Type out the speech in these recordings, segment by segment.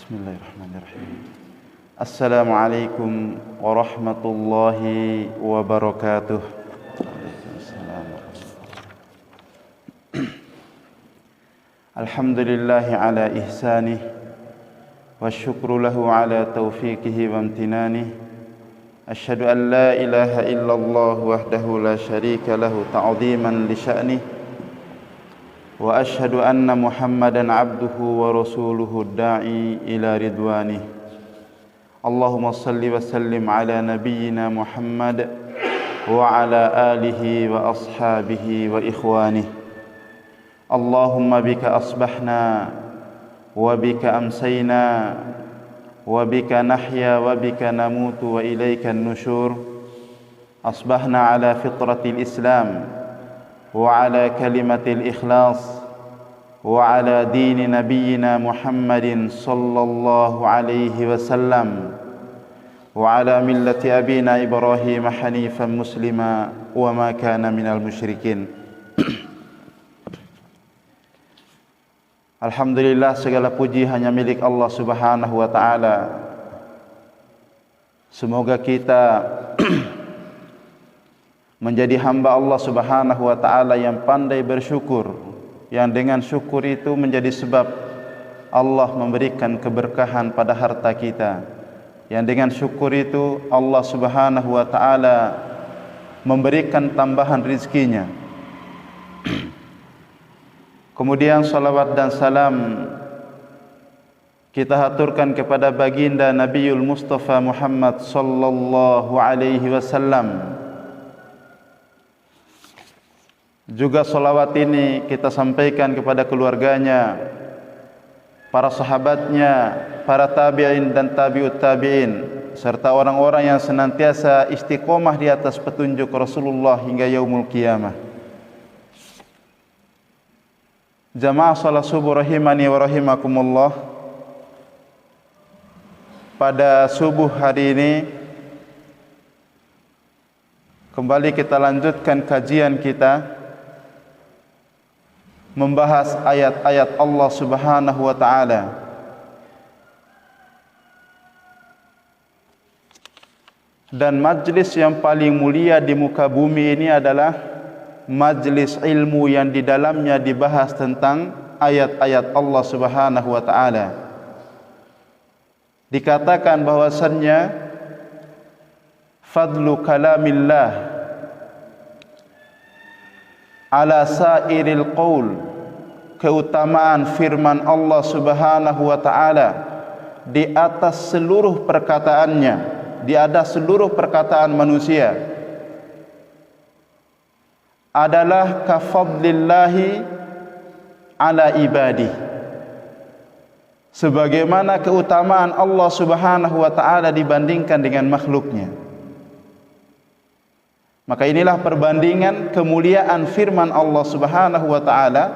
Bismillahirrahmanirrahim. Assalamualaikum warahmatullahi wabarakatuh. Alhamdulillahi ala ihsanih wa syukru lahu ala taufiqihi wa amtinanih. Asyhadu an la ilaha illallah wahdahu la syarika lahu ta'ziman li sya'nih. Wa asyhadu anna Muhammadan abduhu wa rasuluhu da'i ila ridwanih. Allahumma salli wa sallim ala nabiyyina Muhammad wa ala alihi wa ashabihi wa ikhwanih. Allahumma bika asbahna wa bika amsayna wa bika nahya wa bika namutu wa ilayka an-nusyur. Asbahna ala fitratil Islam wa ala kalimatil ikhlas wa ala dini nabiyyina Muhammadin sallallahu alaihi wasallam wa ala millati abina Ibrahim hanifan muslima wa ma kana minal musyrikin. Alhamdulillah, segala puji hanya milik Allah Subhanahu wa taala. Semoga kita menjadi hamba Allah Subhanahu wa taala yang pandai bersyukur, yang dengan syukur itu menjadi sebab Allah memberikan keberkahan pada harta kita, yang dengan syukur itu Allah Subhanahu wa taala memberikan tambahan rizkinya. Kemudian salawat dan salam kita haturkan kepada baginda Nabiul Mustafa Muhammad sallallahu alaihi wasallam. Juga salawat ini kita sampaikan kepada keluarganya, para sahabatnya, para tabi'in dan tabi'ut tabi'in, serta orang-orang yang senantiasa istiqomah di atas petunjuk Rasulullah hingga yaumul qiyamah. Jamaah salat subuh rahimani wa rahimakumullah. Pada subuh hari ini kembali kita lanjutkan kajian kita membahas ayat-ayat Allah Subhanahu wa taala. Dan majlis yang paling mulia di muka bumi ini adalah majlis ilmu yang di dalamnya dibahas tentang ayat-ayat Allah Subhanahu wa taala. Dikatakan bahwasannya fadlu kalamillah ala sairil qaul, keutamaan firman Allah Subhanahu wa taala di atas seluruh perkataannya, di atas seluruh perkataan manusia, adalah kafadlillahi ala ibadi, sebagaimana keutamaan Allah Subhanahu wa taala dibandingkan dengan makhluknya. Maka inilah perbandingan kemuliaan firman Allah Subhanahu wa taala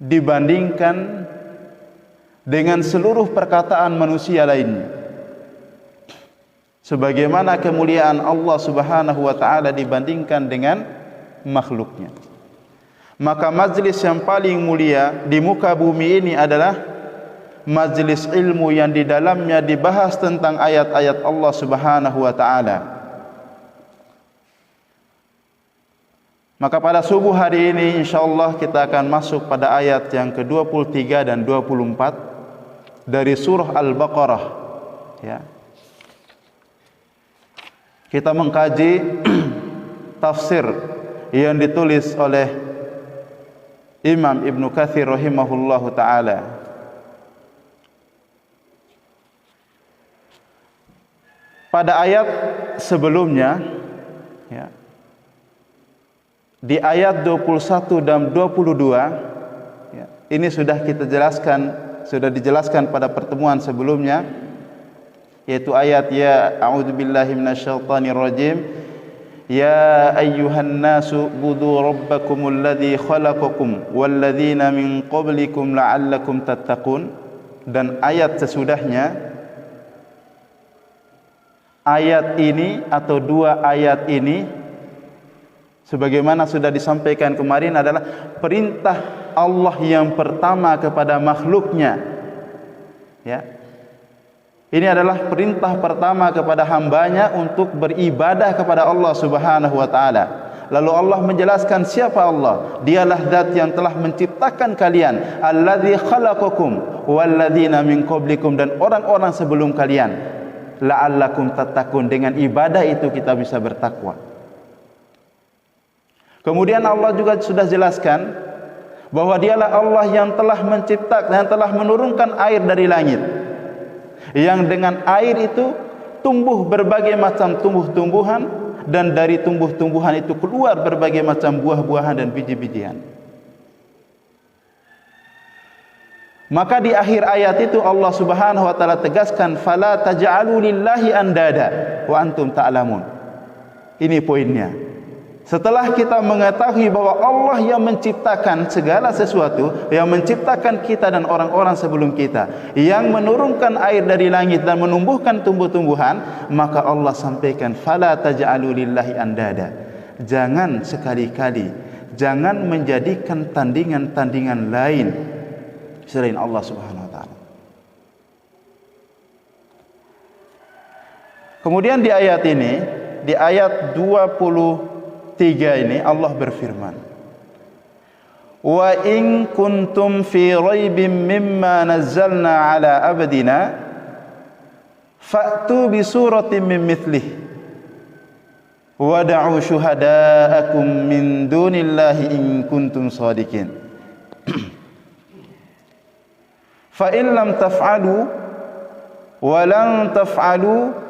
dibandingkan dengan seluruh perkataan manusia lainnya. Sebagaimana kemuliaan Allah Subhanahu wa taala dibandingkan dengan makhluknya. Maka majlis yang paling mulia di muka bumi ini adalah majlis ilmu yang di dalamnya dibahas tentang ayat-ayat Allah Subhanahu wa taala. Maka pada subuh hari ini insyaallah kita akan masuk pada ayat yang ke-23 dan 24 dari surah Al-Baqarah, ya. Kita mengkaji tafsir yang ditulis oleh Imam Ibnu Katsir rahimahullahu taala. Pada ayat sebelumnya, ya, di ayat 21 dan 22, ya, ini sudah kita jelaskan, sudah dijelaskan pada pertemuan sebelumnya, yaitu ayat ya a'udzubillahi minasyaitonir rajim, ya ayyuhan nasu budu rabbakumul ladzi khalaqakum walladzina min qablikum la'allakum tattaqun. Dan ayat sesudahnya, ayat ini atau dua ayat ini sebagaimana sudah disampaikan kemarin adalah perintah Allah yang pertama kepada makhluknya. Ya. Ini adalah perintah pertama kepada hambanya untuk beribadah kepada Allah Subhanahu wa taala. Lalu Allah menjelaskan siapa Allah. Dialah zat yang telah menciptakan kalian, allazi khalaqakum walladzina min qablikum, dan orang-orang sebelum kalian, la'allakum tattaqun. Dengan ibadah itu kita bisa bertakwa. Kemudian Allah juga sudah jelaskan bahwa dialah Allah yang telah menciptakan, yang telah menurunkan air dari langit, yang dengan air itu tumbuh berbagai macam tumbuh-tumbuhan, dan dari tumbuh-tumbuhan itu keluar berbagai macam buah-buahan dan biji-bijian. Maka di akhir ayat itu Allah Subhanahu wa taala tegaskan, fala taj'alu lillahi andada wa antum ta'lamun. Ini poinnya. Setelah kita mengetahui bahwa Allah yang menciptakan segala sesuatu, yang menciptakan kita dan orang-orang sebelum kita, yang menurunkan air dari langit dan menumbuhkan tumbuh-tumbuhan, maka Allah sampaikan, fala taj'alu lillahi andada. Jangan sekali-kali, jangan menjadikan tandingan-tandingan lain selain Allah Subhanahu wa taala. Kemudian di ayat ini, di ayat 23 ini Allah berfirman, wa in kuntum fi raibin mimma nazzalna ala abdina fa'tu bi suratin min mithlihi wad'u syuhada'akum min dunillahi in kuntum shadiqin. Fa in lam taf'alu wa lan taf'alu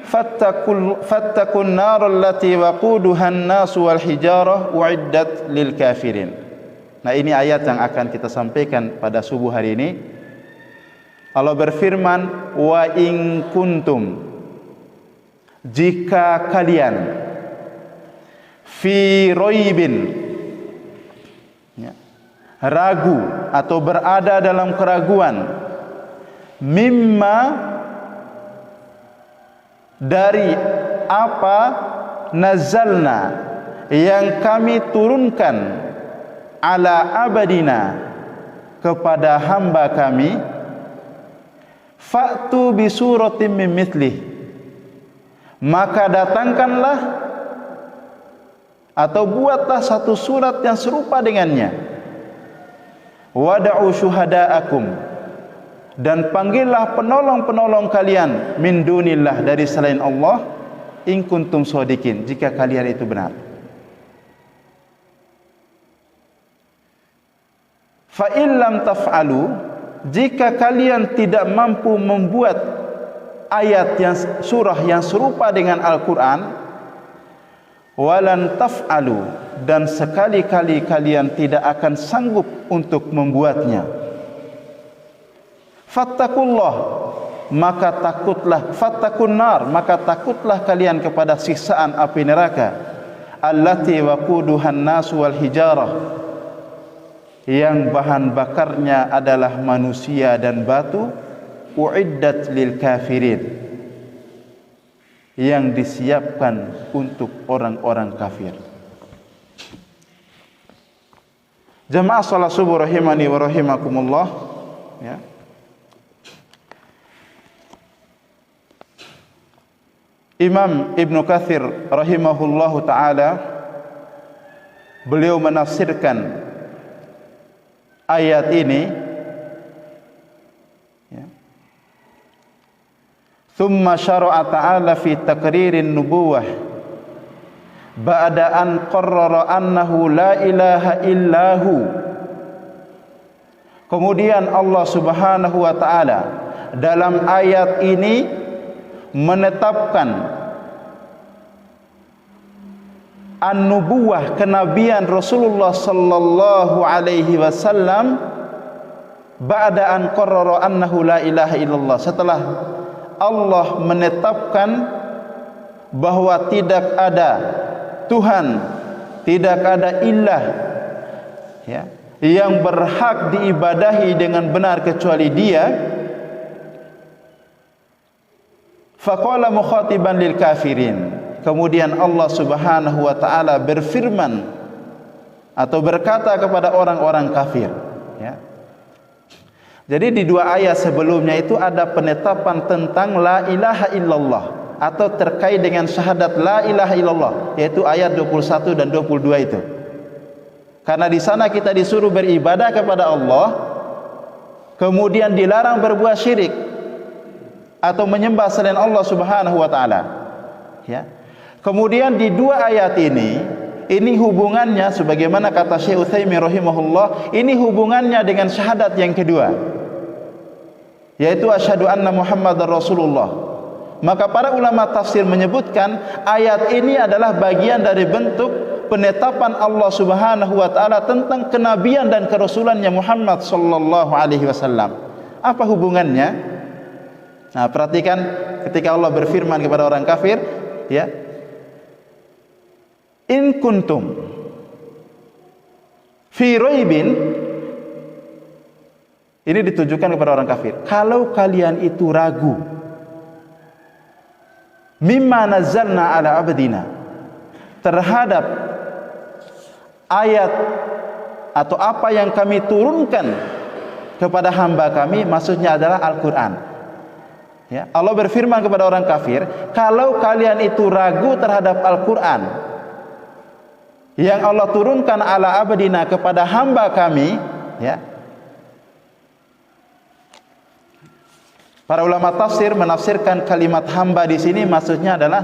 fattakun nar allati waquduha an-nas wal hijarah uiddat lil kafirin. Nah, ini ayat yang akan kita sampaikan pada subuh hari ini. Allah berfirman, wa in kuntum, jika kalian, fi raibin, ya, ragu atau berada dalam keraguan, mimma, dari apa, nazalna, yang kami turunkan, ala abadina, kepada hamba kami, fa'tu bi suratin min mithlih, maka datangkanlah atau buatlah satu surat yang serupa dengannya, wad'u syuhada'akum, dan panggillah penolong-penolong kalian, min dunillah, dari selain Allah, in kuntum shadiqin, jika kalian itu benar. Fa in lam taf'alu, jika kalian tidak mampu membuat ayat yang surah yang serupa dengan Al-Quran, walan taf'alu, dan sekali-kali kalian tidak akan sanggup untuk membuatnya, fattakullah, maka takutlah, fattakun nar, maka takutlah kalian kepada siksaan api neraka, allati waquduhan nas wal hijarah, yang bahan bakarnya adalah manusia dan batu, uiddat lil kafirin, yang disiapkan untuk orang-orang kafir. Jamaah salat subuh rahimani wa rahimakumullah, ya. Imam Ibn Katsir rahimahullahu ta'ala, beliau menafsirkan ayat ini, ya. Thumma syara'a ta'ala fi taqririn nubuwah ba'da an qarrara annahu la ilaha illahu. Kemudian Allah Subhanahu wa ta'ala dalam ayat ini menetapkan an-nubuwah, kenabian Rasulullah sallallahu alaihi wasallam, ba'da an qarrara annahu la ilaha illallah, setelah Allah menetapkan bahwa tidak ada Tuhan, tidak ada ilah, ya, yang berhak diibadahi dengan benar kecuali Dia. Faqala mukhatiban lil kafirin, kemudian Allah Subhanahu wa taala berfirman atau berkata kepada orang-orang kafir, ya. Jadi di dua ayat sebelumnya itu ada penetapan tentang la ilaha illallah atau terkait dengan syahadat la ilaha illallah, yaitu ayat 21 dan 22 itu. Karena di sana kita disuruh beribadah kepada Allah, kemudian dilarang berbuat syirik atau menyembah selain Allah Subhanahu wa taala. Ya. Kemudian di dua ayat ini hubungannya sebagaimana kata Syekh Utsaimin rahimahullah, ini hubungannya dengan syahadat yang kedua, yaitu asyhadu anna Muhammadar Rasulullah. Maka para ulama tafsir menyebutkan ayat ini adalah bagian dari bentuk penetapan Allah Subhanahu wa taala tentang kenabian dan kerasulannya Muhammad sallallahu alaihi wasallam. Apa hubungannya? Nah, perhatikan ketika Allah berfirman kepada orang kafir, ya. In kuntum fi raibin, ini ditujukan kepada orang kafir. Kalau kalian itu ragu mimma nazzalna ala abdina, terhadap ayat atau apa yang kami turunkan kepada hamba kami, maksudnya adalah Al-Quran, ya. Allah berfirman kepada orang kafir, kalau kalian itu ragu terhadap Al-Quran yang Allah turunkan ala abdina kepada hamba kami, ya. Para ulama tafsir menafsirkan kalimat hamba di sini maksudnya adalah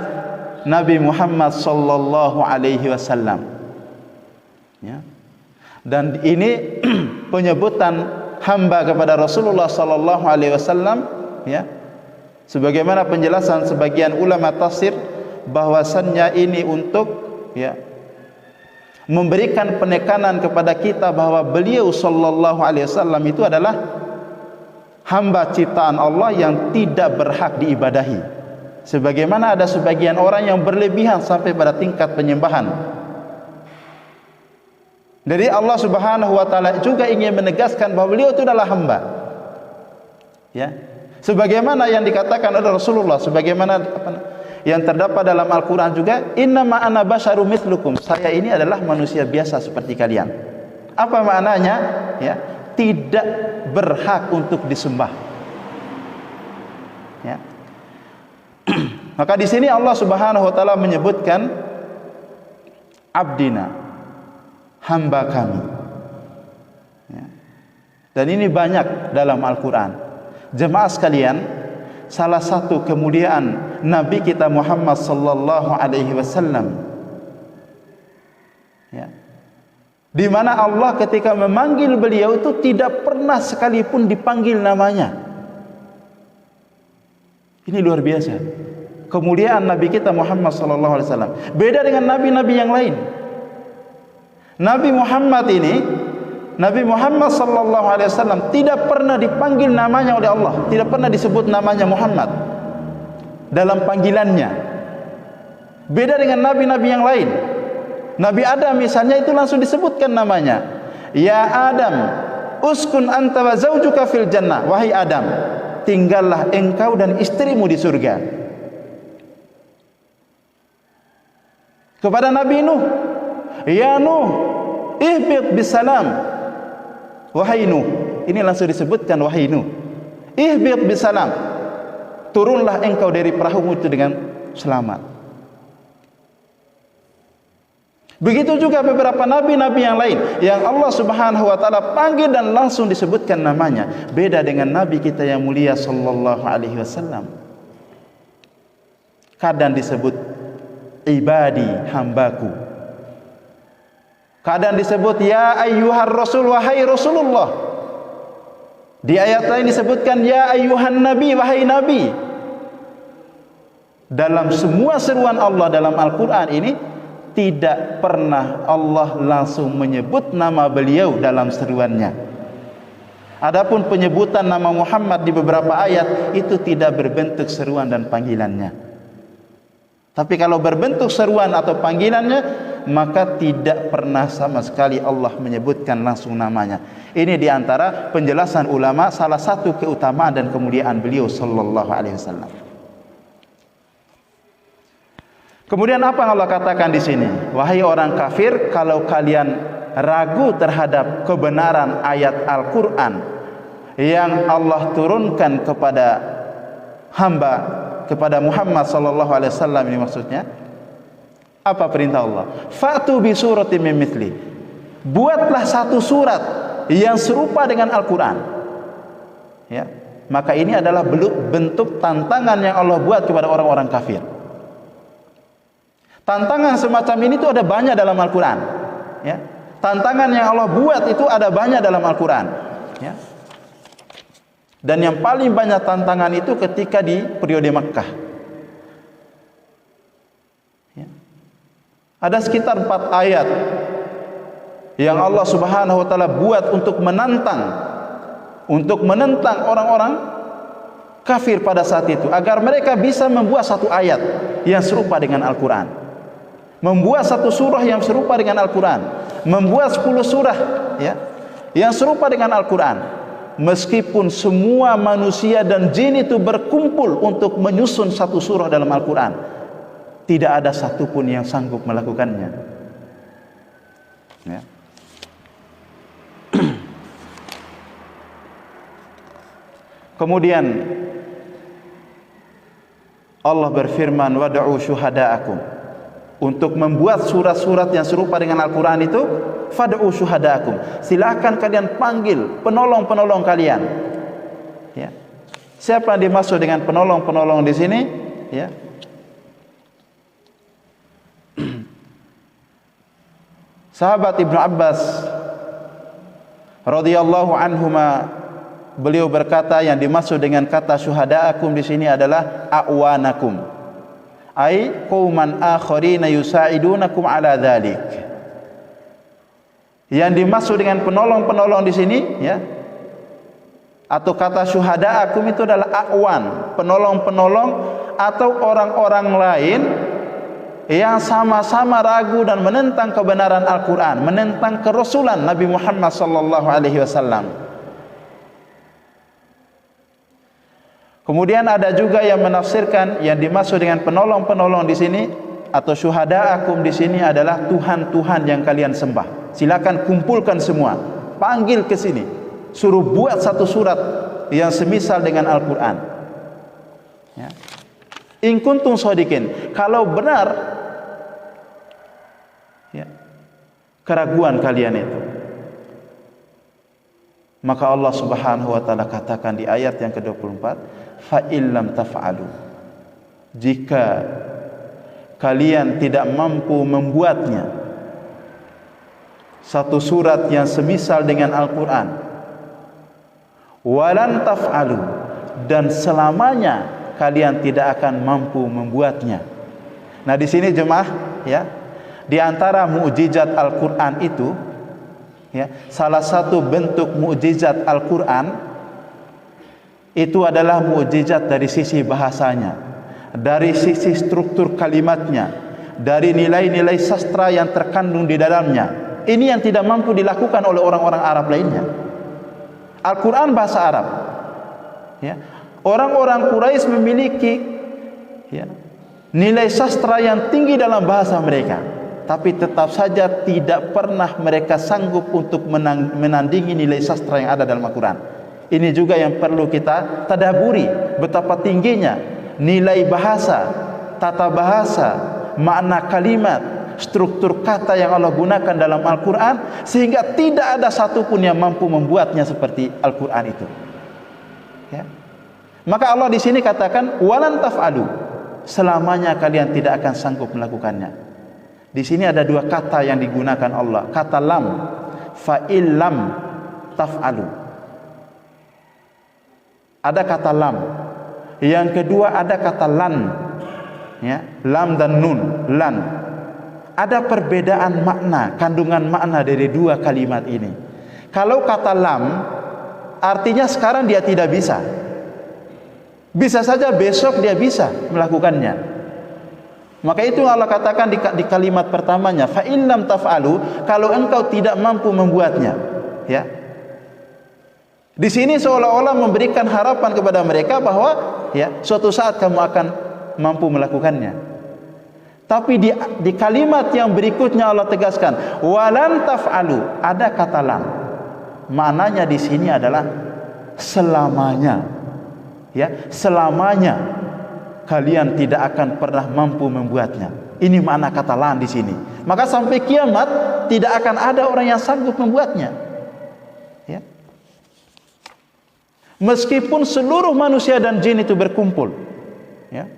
Nabi Muhammad sallallahu alaihi wasallam. Ya. Dan ini penyebutan hamba kepada Rasulullah sallallahu alaihi wasallam, ya. Sebagaimana penjelasan sebagian ulama tafsir bahwasannya ini untuk, ya, memberikan penekanan kepada kita bahwa beliau sallallahu alaihi wasallam itu adalah hamba ciptaan Allah yang tidak berhak diibadahi. Sebagaimana ada sebagian orang yang berlebihan sampai pada tingkat penyembahan. Jadi Allah Subhanahu wa taala juga ingin menegaskan bahwa beliau itu adalah hamba. Ya. Sebagaimana yang dikatakan oleh Rasulullah, sebagaimana yang terdapat dalam Al-Qur'an juga, innama ana basyarum mitslukum, saya ini adalah manusia biasa seperti kalian. Apa maknanya? Ya, tidak berhak untuk disembah. Ya. Maka di sini Allah Subhanahu wa taala menyebutkan abdina, hamba kami. Ya. Dan ini banyak dalam Al-Qur'an. Jemaah sekalian, salah satu kemuliaan Nabi kita Muhammad sallallahu alaihi wasallam, ya, di mana Allah ketika memanggil beliau itu tidak pernah sekalipun dipanggil namanya. Ini luar biasa kemuliaan Nabi kita Muhammad sallallahu alaihi wasallam. Beda dengan nabi-nabi yang lain. Nabi Muhammad ini, Nabi Muhammad sallallahu alaihi wasallam tidak pernah dipanggil namanya oleh Allah, tidak pernah disebut namanya Muhammad dalam panggilannya. Beda dengan nabi-nabi yang lain. Nabi Adam misalnya itu langsung disebutkan namanya. Ya Adam, uskun anta wa zawjuka fil jannah. Wahai Adam, tinggallah engkau dan istrimu di surga. Kepada Nabi Nuh, ya Nuh, ihbit bisalam. Wahai Nuh, ini langsung disebutkan wahai Nuh. Ihbit bisalam. Turunlah engkau dari perahumu itu dengan selamat. Begitu juga beberapa nabi-nabi yang lain yang Allah Subhanahu wa taala panggil dan langsung disebutkan namanya. Beda dengan nabi kita yang mulia sallallahu alaihi wasallam. Kadang disebut ibadi, hambaku. Kadang disebut ya ayyuhar rasul, wahai Rasulullah. Di ayat lain disebutkan ya ayyuhan nabi, wahai nabi. Dalam semua seruan Allah dalam Al-Qur'an ini tidak pernah Allah langsung menyebut nama beliau dalam seruannya. Adapun penyebutan nama Muhammad di beberapa ayat itu tidak berbentuk seruan dan panggilannya. Tapi kalau berbentuk seruan atau panggilannya, maka tidak pernah sama sekali Allah menyebutkan langsung namanya. Ini diantara penjelasan ulama, salah satu keutamaan dan kemuliaan beliau sallallahu alaihi wasallam. Kemudian apa yang Allah katakan di sini? Wahai orang kafir, kalau kalian ragu terhadap kebenaran ayat Al-Quran yang Allah turunkan kepada hamba, kepada Muhammad sallallahu alaihi wasallam, ini maksudnya apa perintah Allah? Fa'tu bi suratin min mithli. Buatlah satu surat yang serupa dengan Al-Quran. Ya, maka ini adalah bentuk tantangan yang Allah buat kepada orang-orang kafir. Tantangan semacam ini itu ada banyak dalam Al-Quran. Ya, tantangan yang Allah buat itu ada banyak dalam Al-Quran. Ya. Dan yang paling banyak tantangan itu ketika di periode Makkah. Ya. Ada sekitar 4 ayat yang Allah Subhanahu wa taala buat untuk menentang orang-orang kafir pada saat itu, agar mereka bisa membuat satu ayat yang serupa dengan Al-Quran, membuat satu surah yang serupa dengan Al-Quran, membuat 10 surah ya, yang serupa dengan Al-Quran. Meskipun semua manusia dan jin itu berkumpul untuk menyusun satu surah dalam Al-Quran, tidak ada satupun yang sanggup melakukannya. Ya. Kemudian Allah berfirman, wad'u syuhada'akum, untuk membuat surat-surat yang serupa dengan Al-Quran itu, fad'u syuhada'akum, silakan kalian panggil penolong-penolong kalian. Ya. Siapa yang dimaksud dengan penolong-penolong di sini? Ya. Sahabat Ibnu Abbas radhiyallahu anhuma, beliau berkata, yang dimaksud dengan kata syuhada'akum di sini adalah a'wanakum, ai qauman akharina yusa'idunakum ala dzalik. Yang dimaksud dengan penolong-penolong di sini ya, atau kata syuhada'akum itu adalah a'wan, penolong-penolong atau orang-orang lain yang sama-sama ragu dan menentang kebenaran Al-Quran, menentang kerasulan Nabi Muhammad sallallahu alaihi wasallam. Kemudian ada juga yang menafsirkan yang dimaksud dengan penolong-penolong di sini atau syuhada'akum di sini adalah Tuhan-Tuhan yang kalian sembah. Silakan kumpulkan semua, panggil ke sini, suruh buat satu surat yang semisal dengan Al-Quran. Ya. In kuntum shadiqin, kalau benar ya, keraguan kalian itu, maka Allah Subhanahu wa taala katakan di ayat yang ke-24, fa illam taf'alu, jika kalian tidak mampu membuatnya satu surat yang semisal dengan Al-Quran, walan taf'alu, dan selamanya kalian tidak akan mampu membuatnya. Nah, di sini jemaah ya, di antara mukjizat Al-Quran itu ya, salah satu bentuk mukjizat Al-Quran itu adalah mukjizat dari sisi bahasanya, dari sisi struktur kalimatnya, dari nilai-nilai sastra yang terkandung di dalamnya. Ini yang tidak mampu dilakukan oleh orang-orang Arab lainnya. Al-Quran bahasa Arab ya. Orang-orang Quraisy memiliki ya, nilai sastra yang tinggi dalam bahasa mereka, tapi tetap saja tidak pernah mereka sanggup untuk menandingi nilai sastra yang ada dalam Al-Quran. Ini juga yang perlu kita tadaburi, betapa tingginya nilai bahasa, tata bahasa, makna kalimat, struktur kata yang Allah gunakan dalam Al-Quran, sehingga tidak ada satupun yang mampu membuatnya seperti Al-Quran itu. Ya. Maka Allah di sini katakan walan taf'alu, selamanya kalian tidak akan sanggup melakukannya. Di sini ada dua kata yang digunakan Allah, kata lam, fa illam taf'alu. Ada kata lam. Yang kedua ada kata lan. Ya, lam dan nun, lan. Ada perbedaan makna, kandungan makna dari dua kalimat ini. Kalau kata lam artinya sekarang dia tidak bisa. Bisa saja besok dia bisa melakukannya. Maka itu Allah katakan di kalimat pertamanya, fa illam taf'alu, kalau engkau tidak mampu membuatnya. Ya. Di sini seolah-olah memberikan harapan kepada mereka bahwa ya, suatu saat kamu akan mampu melakukannya. Tapi di kalimat yang berikutnya Allah tegaskan, walan taf'alu, ada kata lam. Maknanya di sini adalah selamanya. Ya, selamanya kalian tidak akan pernah mampu membuatnya. Ini makna kata lam di sini. Maka sampai kiamat tidak akan ada orang yang sanggup membuatnya. Ya. Meskipun seluruh manusia dan jin itu berkumpul. Ya.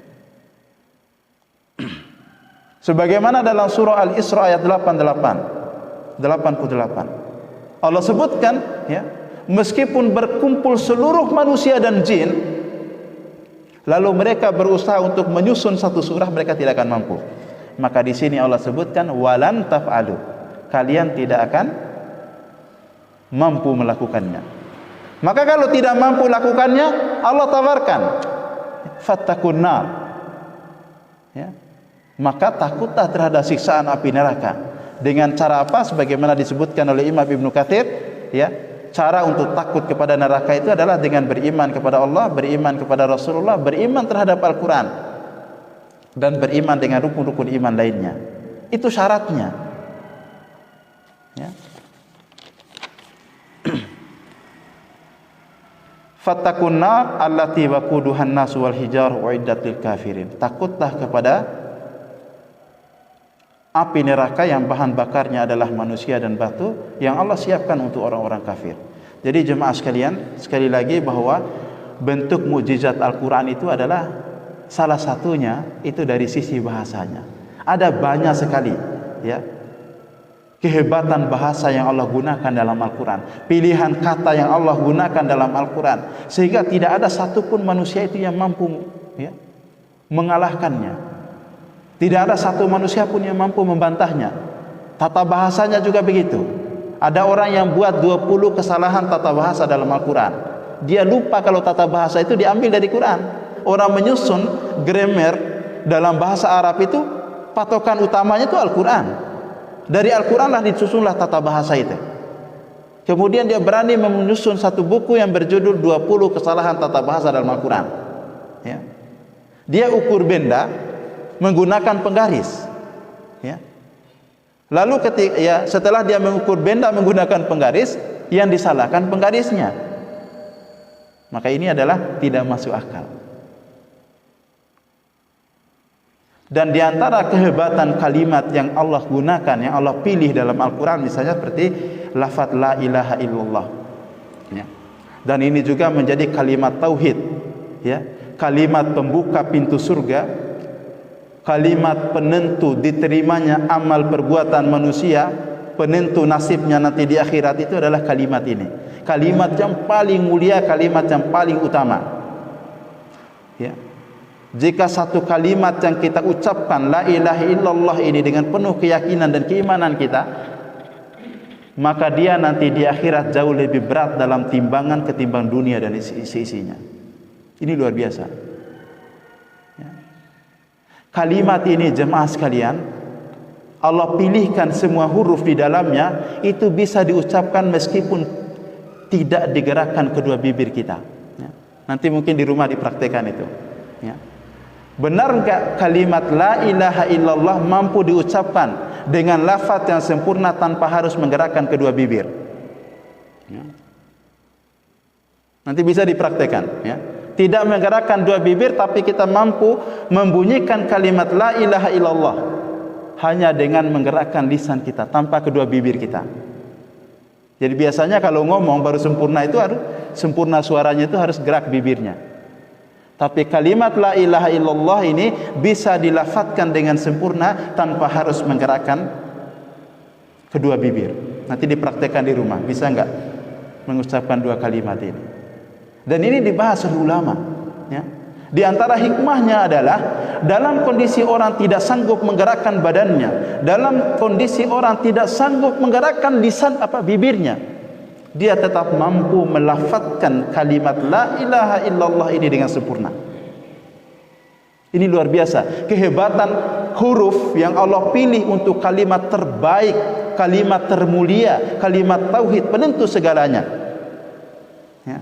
Sebagaimana dalam surah Al-Isra ayat 88. Allah sebutkan, ya, meskipun berkumpul seluruh manusia dan jin, lalu mereka berusaha untuk menyusun satu surah, mereka tidak akan mampu. Maka di sini Allah sebutkan walan taf'alu, kalian tidak akan mampu melakukannya. Maka kalau tidak mampu lakukannya, Allah tawarkan fattakun nar. Ya. Maka takutlah terhadap siksaan api neraka. Dengan cara apa? Sebagaimana disebutkan oleh Imam Ibnu Katsir, ya, cara untuk takut kepada neraka itu adalah dengan beriman kepada Allah, beriman kepada Rasulullah, beriman terhadap Al-Quran, dan beriman dengan rukun-rukun iman lainnya. Itu syaratnya. Ya. Fattakun nar allati waquduhan nas wal hijar uiddat lil kafirin. Takutlah kepada api neraka yang bahan bakarnya adalah manusia dan batu yang Allah siapkan untuk orang-orang kafir. Jadi jemaah sekalian, sekali lagi bahwa bentuk mukjizat Al-Quran itu adalah salah satunya itu dari sisi bahasanya. Ada banyak sekali, ya, kehebatan bahasa yang Allah gunakan dalam Al-Quran, pilihan kata yang Allah gunakan dalam Al-Quran, sehingga tidak ada satupun manusia itu yang mampu, ya, mengalahkannya. Tidak ada satu manusia pun yang mampu membantahnya. Tata bahasanya juga begitu. Ada orang yang buat 20 kesalahan tata bahasa dalam Al-Quran. Dia lupa kalau tata bahasa itu diambil dari Quran. Orang menyusun grammar dalam bahasa Arab itu, patokan utamanya itu Al-Quran. Dari Al-Quran lah disusunlah tata bahasa itu. Kemudian dia berani menyusun satu buku yang berjudul 20 kesalahan tata bahasa dalam Al-Quran. Ya. Dia ukur benda menggunakan penggaris, ya. Lalu setelah dia mengukur benda menggunakan penggaris, yang disalahkan penggarisnya. Maka ini adalah tidak masuk akal. Dan diantara kehebatan kalimat yang Allah gunakan, yang Allah pilih dalam Al-Quran, misalnya seperti lafaz la ilaha illallah, ya. Dan ini juga menjadi kalimat tauhid, ya, kalimat pembuka pintu surga, kalimat penentu diterimanya amal perbuatan manusia, penentu nasibnya nanti di akhirat, itu adalah kalimat ini. Kalimat yang paling mulia, kalimat yang paling utama. Ya. Jika satu kalimat yang kita ucapkan la ilaha illallah ini dengan penuh keyakinan dan keimanan kita, maka dia nanti di akhirat jauh lebih berat dalam timbangan ketimbang dunia dan isi-isinya. Ini luar biasa. Kalimat ini jemaah sekalian, Allah pilihkan semua huruf di dalamnya itu bisa diucapkan meskipun tidak digerakkan kedua bibir kita. Ya. Nanti mungkin di rumah dipraktekkan itu. Ya. Benar enggak kalimat la ilaha illallah mampu diucapkan dengan lafaz yang sempurna tanpa harus menggerakkan kedua bibir? Ya. Nanti bisa dipraktekkan. Ya. Tidak menggerakkan dua bibir, tapi kita mampu membunyikan kalimat la ilaha illallah hanya dengan menggerakkan lisan kita tanpa kedua bibir kita. Jadi biasanya kalau ngomong baru sempurna itu harus sempurna suaranya itu harus gerak bibirnya. Tapi kalimat la ilaha illallah ini bisa dilafadzkan dengan sempurna tanpa harus menggerakkan kedua bibir. Nanti dipraktekkan di rumah, bisa enggak mengucapkan dua kalimat ini? Dan ini dibahas oleh ulama, ya. Di antara hikmahnya adalah dalam kondisi orang tidak sanggup menggerakkan badannya, dalam kondisi orang tidak sanggup menggerakkan bibirnya, dia tetap mampu melafadzkan kalimat la ilaha illallah ini dengan sempurna. Ini luar biasa kehebatan huruf yang Allah pilih untuk kalimat terbaik, kalimat termulia, kalimat tauhid penentu segalanya. Ya.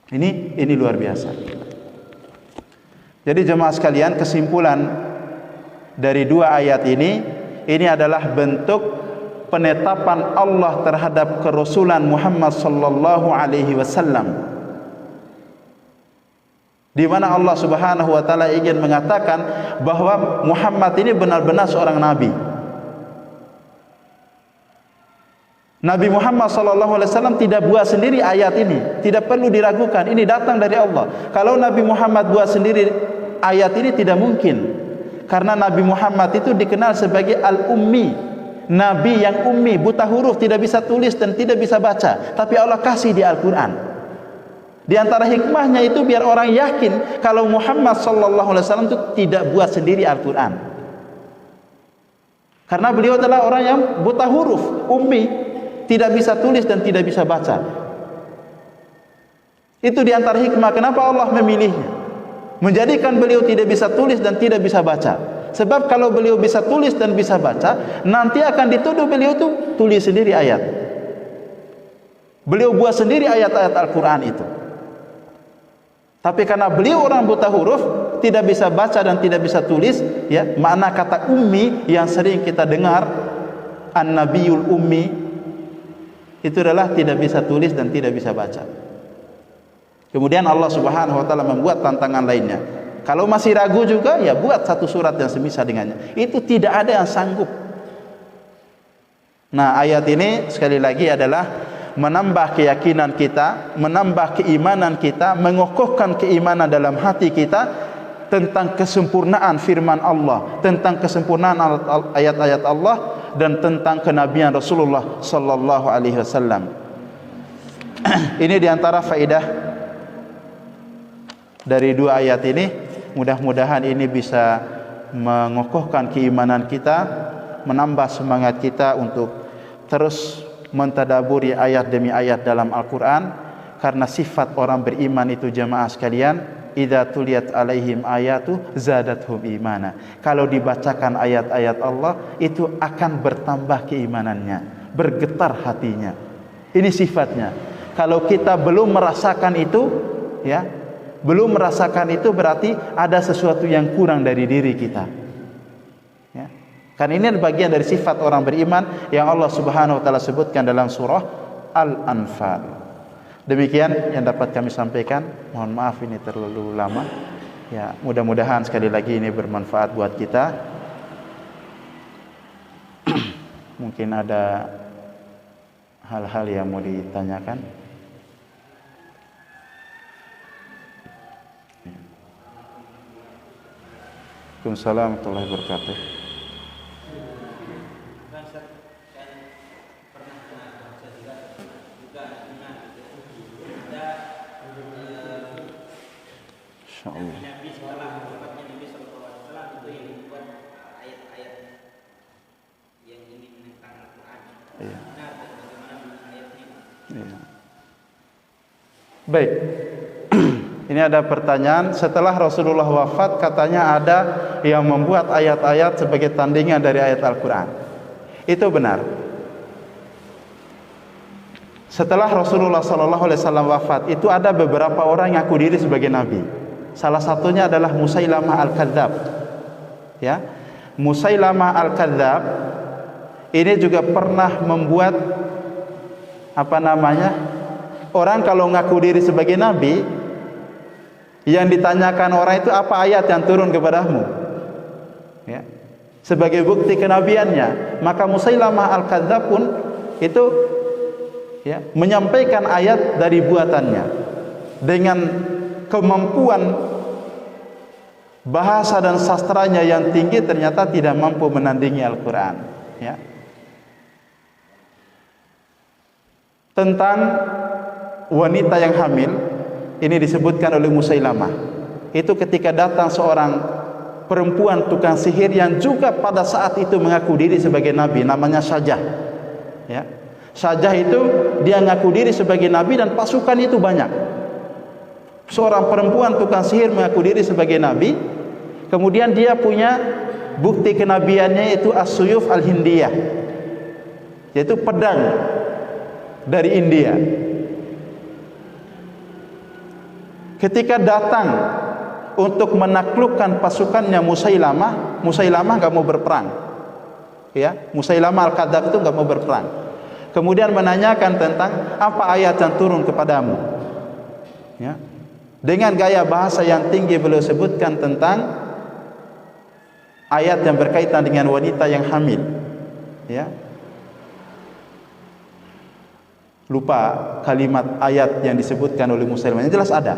Ini luar biasa. Jadi jemaah sekalian, kesimpulan dari dua ayat ini adalah bentuk penetapan Allah terhadap kerasulan Muhammad sallallahu alaihi wasallam, di mana Allah Subhanahu wa taala ingin mengatakan bahwa Muhammad ini benar-benar seorang nabi. Nabi Muhammad sallallahu alaihi wasallam tidak buat sendiri ayat ini, tidak perlu diragukan, ini datang dari Allah. Kalau Nabi Muhammad buat sendiri ayat ini tidak mungkin, karena Nabi Muhammad itu dikenal sebagai al-ummi, nabi yang ummi, buta huruf, tidak bisa tulis dan tidak bisa baca, tapi Allah kasih di Al-Qur'an. Di antara hikmahnya itu biar orang yakin kalau Muhammad sallallahu alaihi wasallam itu tidak buat sendiri Al-Qur'an, karena beliau adalah orang yang buta huruf, ummi, tidak bisa tulis dan tidak bisa baca. Itu di antara hikmah kenapa Allah memilihnya, menjadikan beliau tidak bisa tulis dan tidak bisa baca. Sebab kalau beliau bisa tulis dan bisa baca, nanti akan dituduh beliau itu tulis sendiri ayat, beliau buat sendiri ayat-ayat Al-Quran itu. Tapi karena beliau orang buta huruf, tidak bisa baca dan tidak bisa tulis, ya, makna kata ummi yang sering kita dengar, an-nabiyul ummi, itu adalah tidak bisa tulis dan tidak bisa baca. Kemudian Allah Subhanahu wa taala membuat tantangan lainnya. Kalau masih ragu juga, ya buat satu surat yang semisal dengannya. Itu tidak ada yang sanggup. Nah, ayat ini sekali lagi adalah menambah keyakinan kita, menambah keimanan kita, mengokohkan keimanan dalam hati kita tentang kesempurnaan firman Allah, tentang kesempurnaan ayat-ayat Allah, dan tentang kenabian Rasulullah sallallahu alaihi wasallam. Ini diantara faedah dari dua ayat ini. Mudah-mudahan ini bisa mengokohkan keimanan kita, menambah semangat kita untuk terus mentadaburi ayat demi ayat dalam Al-Quran. Karena sifat orang beriman itu jamaah sekalian, idza tuliyat alaihim ayatu zadathum imana. Kalau dibacakan ayat-ayat Allah, itu akan bertambah keimanannya, bergetar hatinya. Ini sifatnya. Kalau kita belum merasakan itu, ya, belum merasakan itu berarti ada sesuatu yang kurang dari diri kita. Ya. Karena ini adalah bagian dari sifat orang beriman yang Allah Subhanahu wa taala sebutkan dalam surah Al-Anfal. Demikian yang dapat kami sampaikan. Mohon maaf ini terlalu lama. Ya, mudah-mudahan sekali lagi ini bermanfaat buat kita. Mungkin ada hal-hal yang mau ditanyakan. Waalaikumsalam warahmatullahi wabarakatuh. Insyaallah. Nabi setelah wafatnya Nabi sallallahu alaihi wasallam itu yang membuat ayat-ayat yang ini menentang Al-Qur'an. Iya. Nah, bagaimana dengan ayat ini? Iya. Baik. Ini ada pertanyaan, setelah Rasulullah wafat katanya ada yang membuat ayat-ayat sebagai tandingan dari ayat Al-Quran. Itu benar. Setelah Rasulullah SAW wafat, itu ada beberapa orang yang ngaku diri sebagai nabi. Salah satunya adalah Musailamah Al-Kadzab. Ya, Musailamah Al-Kadzab ini juga pernah membuat orang kalau ngaku diri sebagai nabi, yang ditanyakan orang itu apa ayat yang turun kepadamu, ya, sebagai bukti kenabiannya. Maka Musailamah Al-Kadzab pun itu, ya, menyampaikan ayat dari buatannya dengan kemampuan bahasa dan sastranya yang tinggi, ternyata tidak mampu menandingi Al-Quran. Ya. Tentang wanita yang hamil, ini disebutkan oleh Musailamah. Itu ketika datang seorang perempuan tukang sihir yang juga pada saat itu mengaku diri sebagai nabi, namanya Syajah. Ya. Syajah itu dia mengaku diri sebagai nabi dan pasukan itu banyak. Seorang perempuan tukang sihir mengaku diri sebagai nabi, kemudian dia punya bukti kenabiannya itu as-suyuf al-hindiyah, yaitu pedang dari India. Ketika datang untuk menaklukkan pasukannya Musailamah. Musailamah nggak mau berperang, ya. Musailamah Al-Kadzab itu nggak mau berperang. Kemudian menanyakan tentang apa ayat yang turun kepadamu, ya. Dengan gaya bahasa yang tinggi beliau sebutkan tentang ayat yang berkaitan dengan wanita yang hamil, ya. Lupa kalimat ayat yang disebutkan oleh Musailamah. Yang jelas ada,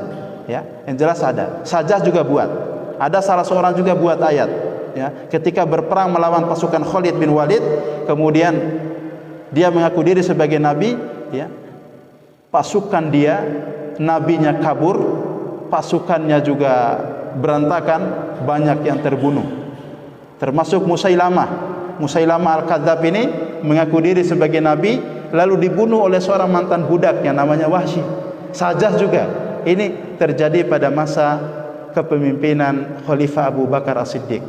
ya. Yang jelas ada. Sajjah juga buat. Ada salah seorang juga buat ayat, ya. Ketika berperang melawan pasukan Khalid bin Walid, kemudian dia mengaku diri sebagai nabi, ya. Pasukan dia, nabinya kabur, pasukannya juga berantakan, banyak yang terbunuh. Termasuk Musailamah. Musailamah Al-Kadzab ini mengaku diri sebagai nabi, lalu dibunuh oleh seorang mantan budak yang namanya Wahsy. Sajjah juga. Ini terjadi pada masa kepemimpinan Khalifah Abu Bakar As-Siddiq.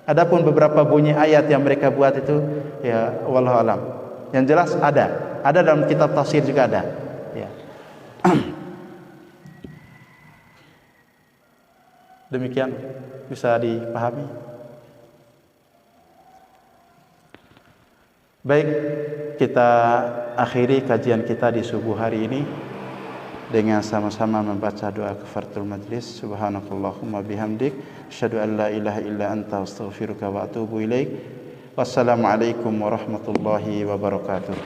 Adapun beberapa bunyi ayat yang mereka buat itu, ya wallahu alam. Yang jelas ada dalam kitab tafsir juga ada, ya. Demikian bisa dipahami. Baik, kita akhiri kajian kita di subuh hari ini dengan sama-sama membaca doa kafaratul majlis. Subhanakallahumma bihamdik, asyhadu an la ilaha illa anta, astaghfiruka wa atubu ilaik. Wassalamualaikum warahmatullahi wabarakatuh.